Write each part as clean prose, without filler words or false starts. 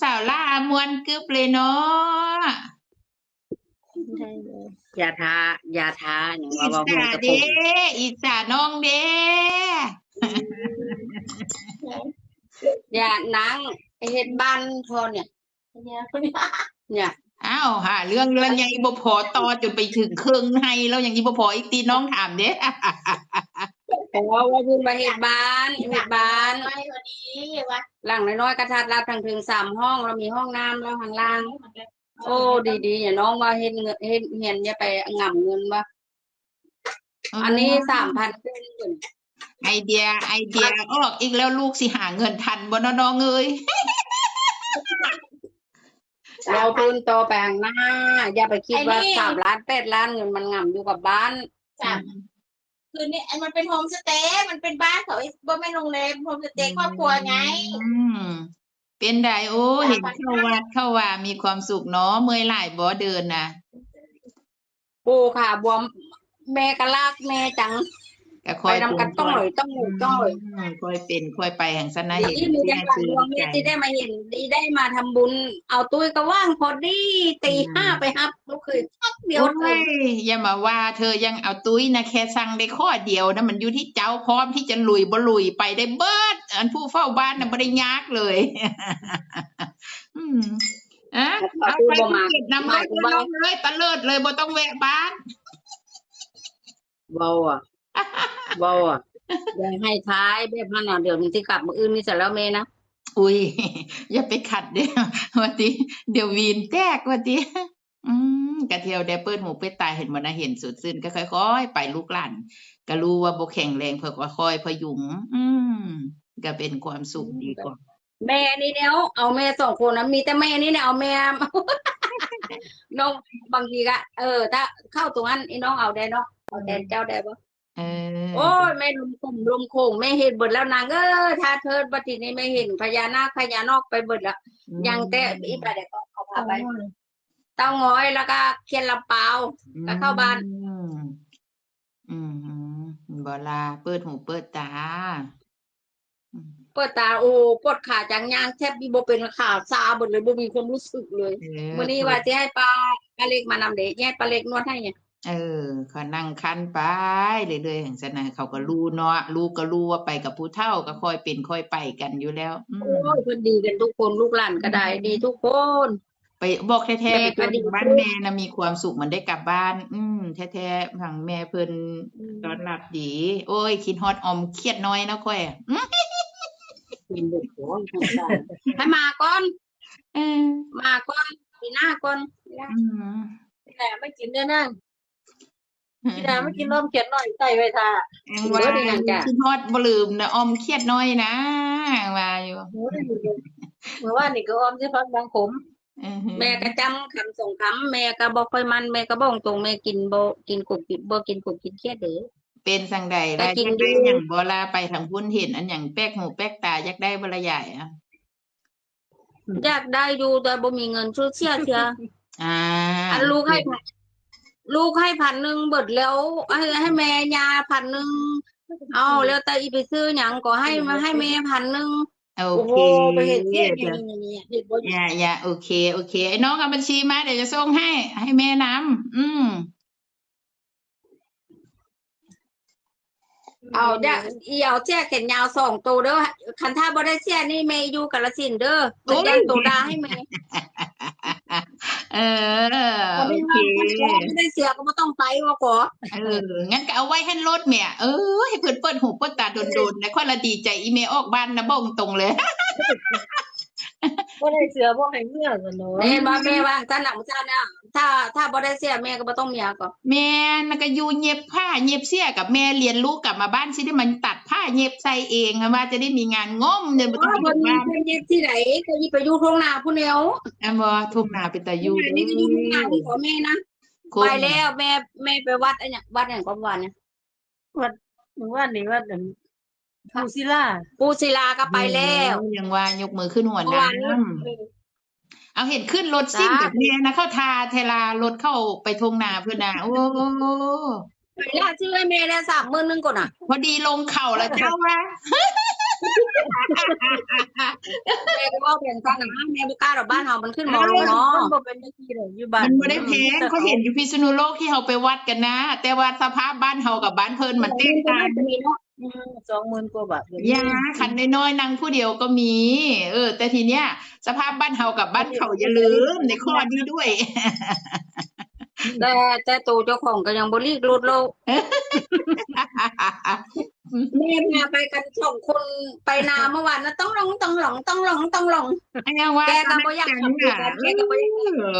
าวล่ามวนกึบเลยเนาะได้เลย อย่าท้าอย่าง อิ ว่า จ หัว ฉาก ระ เด้ ปุก อิจฉาน้องเด้ อย่านางเฮ็ดบ้านทอเนี่ย เนี่ย อ้าวหาเรื่องแล้วยังอีบ่พอต่อจนไปถึงครึ่งให้แล้วยังอีบ่พออีกตีน้องถามเด้ แต่ว่าเพิ่นมาเฮ็ดบ้านน้อยกว่านี้ว่า หลังน้อยๆกระทัดรัดทั้งถึง3ห้องแล้วมีห้องน้ำแล้วข้างล่าง โอ้ดีๆอย่าน้องว่าเฮ็ดเฮียนอย่าไปง่ำเงินว่าอันนี้ 3,000 ขึ้น ไอเดียออกอีกแล้วลูกสิหาเงินทันบ่เนาะน้องเอ้ย เราเพิ่นต่อไปข้างหน้า อย่าไปคิดว่า3ล้าน8ล้านเงินมันง่ำอยู่กับบ้าน จ้ะคือนี่มันเป็นโฮมสเตย์มันเป็นบ้านเขาบ่แม่นโรงแรมโฮมสเตย์ครอบครัวไง เป็นไดโอ้เห็นเข้าวัดเข้าว่ามีความสุขเนาะเมื่อยหลายบ่เดินน่ะ ปู่ค่ะบวมแม่ก็ลากแม่จัง ก็ค ไป อย นำกันต้องเลย ค่อยเป็นค่อยไปแห่งสนะเห็น นี่มีแต่ความดวงมีที่ได้มาเห็นดีได้มาทำบุญ เอาตุ้ยก็ว่างพอดีตี 5ไปรับลูกเคยทักเดียว โอ้ยอย่ามาว่าเธอยังเอาตุ้ยนะแค่สั่งได้ข้อเดียวนะมันอยู่ที่เจ้าพร้อมที่จะลุยบ่ลุยไปได้เบิดอันผู้เฝ้าบ้านน่ะบ่ได้ยากเลย เอาไปภูเก็ตนำเลยตะเลิดเลยบ่ต้องแวะบ้าน เบาอ่ะอย่าให้ท้ายแบบนั้นน่ะเดี๋ยวนี้สิกลับมื้ออื่นนี่เสร็จแล้วแม่นะ อุ้ย อย่าไปขัดเด้อว่าติเดี๋ยววีนแตกว่าติกะเที่ยวได้เปิดหูเปิดตาเห็นบ่นะเห็นสุดซื่นก็ค่อยๆไปลูกหลานก็รู้ว่าบ่แข็งแรงเพิ่นก็ค่อยพยุงก็เป็นความสุขดีกว่า แม่นี่แนวเอาแม่2คนนะมีแต่แม่นี่แนวเอาแม่ น้องบางทีก็ถ้าเข้าตรงนั้นไอ้น้องเอาได้เนาะเอาแทนเจ้าได้บ่ โอ้ยแม่ลมโคงแม่เห็นเบิดแล้วนางถ้าเธอบัดนี้ไม่เห็นพญานาคพญานอกไปเบิดแล้วยังแต่อีกแต่ก็เขาพาไปเต้าง้อยแล้วก็เขียนลำเปาก็เข้าบ้านบ่ล่ะเปิดหูเปิดตา เปิดตาโอ้ปวดขาจังย่างแทบบ่เป็นขาซาเบิดเลยบ่มีความรู้สึกเลยมื้อนี้ว่าสิให้ป้าเล็กมานำเด้แย่ป้าเล็กนวดให้เนี่ยเขานั่งคันไปเรื่อยๆจังซั่นน่ะเขาก็รู้เนาะลูกก็รู้ว่าไปกับผู้เฒ่าก็ค่อยเป็นค่อยไปกันอยู่แล้วโอ้ยเพิ่นดีกันทุกคนลูกหลานก็ได้ดีทุกคน ไปบอกแท้ๆไปจนบ้านแม่น่ะมีความสุขเหมือนได้กลับบ้านแท้ๆทางแม่เพิ่นต้อนรับดีโอ้ยคิดฮอดออมเครียดน้อยนะค่อยกินเด็กโอ้ยให้มาก่อนมาก่อนปีหน้าก่อนแต่ไม่กินเด้อนั่งพี่ดาไม่กินนมเขียนหน่อยใส่ไว้ท่าว่าคิดฮอดบ่ลืมนะออมเครียดน้อยนะว่าอยู่เมื่อวานนี่ก็ออมสิพักบางขมแม่ก็จำคำส่งคำแม่ก็บ่ค่อยมันแม่ก็บ่ตรงแม่กินบ่กินกบกินเครียดเด้อเป็นจังใดล่ะอยากได้หยังบ่ล่ะไปทางพุ่นเห็นอันหยังแปลกหูแปลกตาอยากได้บ่ล่ะใหญ่อยากได้อยู่แต่บ่มีเงินซื้อเสียอันลูกให้1,000เบิดแล้วให้แม่ยา1,000เอาแล้วแต่อีไปซื้อหยังก็ให้มาให้แม่1,000โอเคไปเฮ็ดเฮ็ดบ่อย่าโอเคไอ้น้องเอาบัญชีมาเดี๋ยวจะส่งให้แม่นำเอาเด้อเอาเสี้ยแขนยาว2ตัวเด้อคันถ้าบ่ได้เสี้ยนี่แม่อยู่กาฬสินธุ์เด้อเพิ่นยังตัวดาให้แม่โอเคไม่ได้เสียก็บ่ต้องไปว่าก่องั้นก็เอาไว้ให้รถแม่ให้เพิ่นเปิดหูเปิดตาโดนๆแล้วค่อยละดีใจอีแม่ออกบ้านนะบ่ตรงเลยบ่ได้เสือบ่ให้เมื่อซั่นเนาะแม่ว่าซั่นน่ะมื้อเช้าเนี่ยถ้าบ่ได้เสียแม่ก็บ่ต้องเมียก็แม่นก็อยู่เย็บผ้าเย็บเสี้ยกับแม่เรียนรู้กลับมาบ้านสิได้มันตัดผ้าเย็บใส่เองว่าจะได้มีงานง่อมเนี่ยบ่ต้องไปบ้านเย็บที่ไหนก็สิไปอยู่ทุ่งนาพุ่นแล้วบ่ทุ่งนาเป็นตาอยู่นี่ก็อยู่ทุ่งนาของแม่นะไปแล้วแม่ไปวัดอันเนี่ยวัดหยังก็วัดเนี่ยวัดนี่วัดปูศิลาก็ไปแล้วยังว่ายกมือขึ้นหัวน้ำเอาเห็นขึ้นรถซิ่งแบบนี้นะเข้าทาเทลารถเข้าไปทุ่งนาเพิ่นน่ะโอ้ไปแล้วชื่อให้แม่ได้30,000นึงก่อนน่ะพอดีลงเข่าแล้วเจ้าว่า แม่ก็ว่าเป็นฟังนะแม่บ่กล้าดอกบ้านเฮามันขึ้นมอลงมอ มันบ่เป็นจังซี่ดอกอยู่บ้า มัน นบ่ได้แพง แต่ เขาเห็นอยู่พิษณุโลกที่เฮาไปวัดกันนะ แต่ว่าสภาพบ้านเฮากับบ้านเพิ่นมันแตกต่าง 20,000 กว่าบาท ยาคันน้อยๆนั่งผู้เดียวก็มี แต่ทีเนี้ย สภาพบ้านเฮากับบ้านเขาอย่าลืมในข้อนี้ด้วย แต่ตัวเจ้าของก็ยังบ่ลีกรุดโลกแม่พาไปกัน2 คนไปนาเมื่อวานนะต้องลง อันยังว่า แกก็บ่อยากขับรถกันแกก็บ่อยา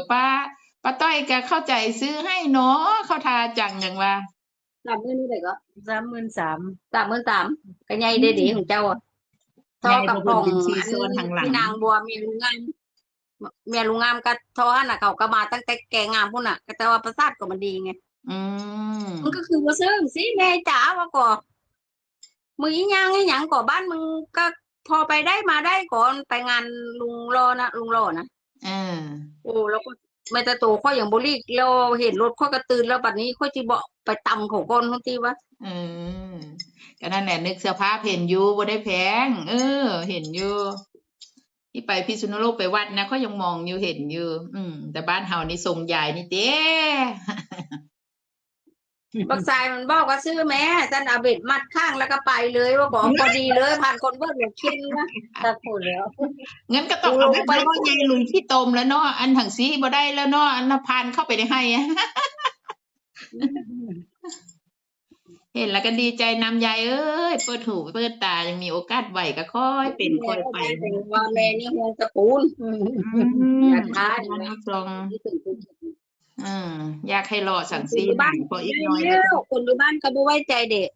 ก ป้าต้อยแกเข้าใจซื้อให้เนาะเข้าทาจังอย่างว่า 30,000นี่ได้ก็ 33,000 33,000ก็ใหญ่เด้ๆของเจ้าอ่ะเท่ากับของ เป็นชีโซนทางหลัง ที่นางบัวเมียลุงงามก็เท่านั้นน่ะเขาก็มาตั้งแต่แกงามพุ่นน่ะแต่ว่าประสาทก็มันดีไง อืม มันก็คือว่าซื้อสิแม่จ๋าว่าก่อมึงอีหยังไอ้หยังก่อบ้านมึงก็พอไปได้มาได้ก่อนไปงานลุงรอนะเออ โอ้แล้วก็แม่แต่โตข้อยอย่างบ่ลีกแล้วเห็นรถข้อยก็ตื่นแล้วบัดนี้ข้อยสิบ่ไปตำเขาก่อนทันทีว่า เออก็นั่นแหละนึกสภาพเห็นอยู่บ่ได้แพง เห็นอยู่ ที่ไปพิษณุโลกไปวัดนะเขายังมองอยู่เห็นอยู่ แต่บ้านเฮานี่ทรงใหญ่นี่เด้ บักทรายมันบอกว่าซื้อแม่จันเอาเบ็ดมัดข้างแล้วก็ไปเลยว่าบอกพอดีเลยผ่านคนเบิ่งหนูเข็นนะ ตัดพูดแล้ว งั้นก็ต้องเอาไปว่าใหญ่ลุยที่ตมแล้วเนาะอันถังซีบ่ได้แล้วเนาะอันนพานเข้าไปได้ให้อะ เห็นแล้วก็ดีใจนำยายเอ้ยเปิดหูเปิดตายังมีโอกาสไหวก็ค่อยเป็นค่อยไป ว่าแม่นี่ห่วงตระกูลอยากทาน น้ำทรง ที่ถึงคุณ อยากให้รอสั่งซีหน่อยพออีกหน่อย แล้ แล้ว วคนอยู่บ้านก็บ่ไว้ใจเด็ก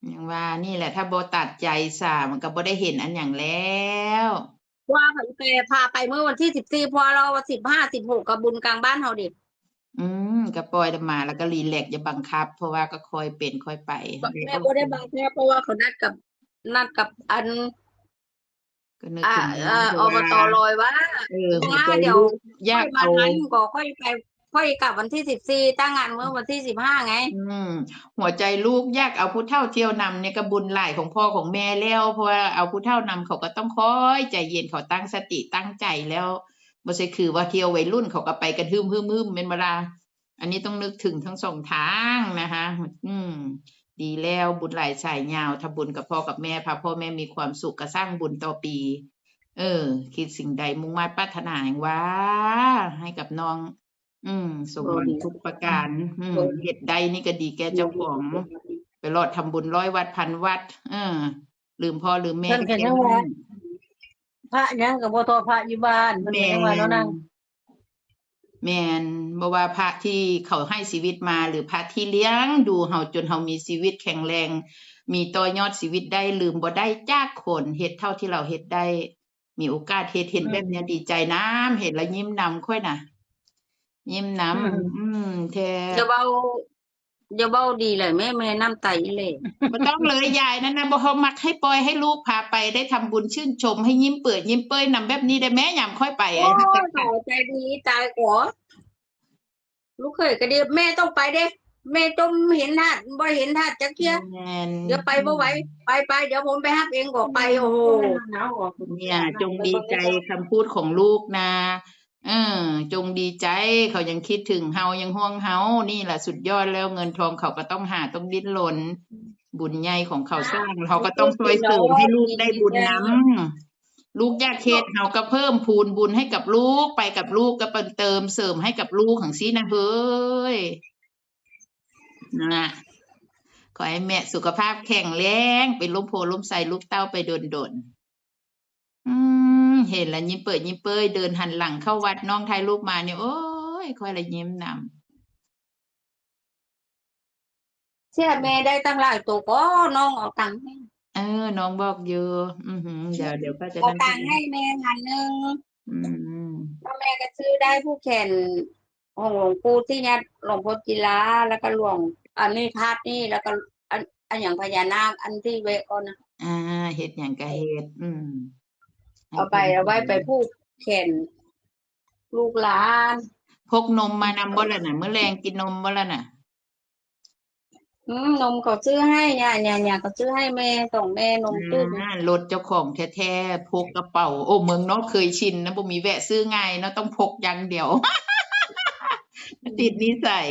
อย่างว่านี่แหละถ้าบ่ตัดใจซะมันก็บ่ได้เห็นอันอย่างแล้ว ว่าผันแปรพาไปเมื่อวันที่14พอเรา15 16กับบุญกลางบ้านเฮาดิ ก็ปล่อยมาแล้วก็รีแลกซ์อย่าบังคับ เพราะว่าก็ค่อยเป็นค่อยไป แม่บ่ได้บังคับเพราะว่าเขานัดกับอัน ก็นึกถึง อบตลอยว่า หัวใจ เดี๋ยว ลูกอยาก มา เอา นั้นก็ค่อยไปค่อยกลับวันที่14ตั้งงานเมื่อวันที่15ไง หัวใจลูกอยากเอาผู้เฒ่าเที่ยวนำเนี่ยก็บุญหลายของพ่อของแม่แล้วเพราะว่าเอาผู้เฒ่านำเขาก็ต้องคอยใจเย็นเขาตั้งสติตั้งใจแล้วบ่ใช่คือว่าเที่ยววัยรุ่นเขาก็ไปกันฮึ่มๆๆแม่นบ่ล่ะอันนี้ต้องนึกถึงทั้งสองทางนะคะดีแล้วบุญหลายสายยาวทำบุญกับพ่อกับแม่พาพ่อแม่มีความสุขก็สร้างบุญต่อปี คิดสิ่งใดมุ่งมั่นปรารถนาอย่างว่าให้กับน้อง สมหวังทุกประการเฮ็ดใดนี่ก็ดีแก่เจ้าของ ไปรอดทำบุญ100 วัดพันวัด ลืมพ่อลืมแม่ เพิ่นก็ยังว่า พระยังก็บ่ทอพระอยู่บ้านเพิ่นก็ยังว่าเนาะนาง แม่นบ่ว่าพระที่เขาให้ชีวิตมาหรือพระที่เลี้ยงดูเฮาจนเฮามีชีวิตแข็งแรง มีต่อยอดชีวิตได้ลืมบ่ได้จักคนเฮ็ดเท่าที่เราเฮ็ดได้ มีโอกาสเฮ็ดเห็นแบบเนี้ยดีใจนำเห็นแล้วยิ้มนำค่อยน่ะ ยิ้มนำแท้ อย่าเว้าดีเลยแม่น้ำไตเลย บ่ต้องเลยยายนั่นน่ะบ่เฮามักให้ปล่อยให้ลูกพาไปได้ทำบุญชื่นชมให้ยิ้มเปื้อยยิ้มเป้ยนำแบบนี้ได้แม่ยามค่อยไป โอ้ใจดีตายกว่าลูกเคยก็ดีแม่ต้องไปเด้แม่จมเห็นธาตุบ่เห็นธาตุจักเที่ย แม่น เดี๋ยวไปบ่ไหวไปเดี๋ยวผมไปรับเองก็ไปโอ้โห เนี่ยจงดีใจคำพูดของลูกนะจงดีใจเขายังคิดถึงเฮายังห่วงเฮานี่แหละสุดยอดแล้วเงินทองเขาก็ต้องหาต้องดิ้นรนบุญใหญ่ของเขาสร้างเขาก็ต้องช่วยเสริมให้ลูกได้บุญนำลูกอยากเฮ็ดเฮาก็เพิ่มพูนบุญให้กับลูกไปกับลูกก็เติมเสริมให้กับลูกจังซี่นะเฮ้ยนะขอให้แม่สุขภาพแข็งแรงเป็นร่มโพล่มไทรลูกเต้าไปโดนเห็นแล้วยิ้มเปิดยิ้มเป้ยเดินหันหลังเข้าวัดน้องถ่ายรูปมาเนี่ยโอ้ยค่อยละยิ้มนำ เชื่อแม่ได้ตั้งหลายตัวก็น้องเอาตังค์ให้ น้องบอกอยู่เดี๋ยวก็จะ เอาตังค์ให้แม่1,000นึงแล้วแม่ก็ซื้อได้ผู้แขนของหลวงปู่ที่เนี่ยหลวงพ่อกีฬาแล้วก็หลวงอันนี้ธาตุนี่แล้วก็อันอย่างพญานาคอันที่เวออนนะ เฮ็ดหยังก็เฮ็ดเอาไว้ไปผู้แขนลูกหลาน พกนมมานำบ่ล่ะน่ะมื้อแลงกินนมบ่ล่ะน่ะ นมเขาซื้อให้เนี่ยเขาซื้อให้แม่ส่งแม่นมตื้น รถเจ้าของแท้ๆพกกระเป๋าโอ้เมืองนอกเคยชินนะบ่มีแวะซื้อง่ายเนาะต้องพกอย่างเดียว ติดนิสัย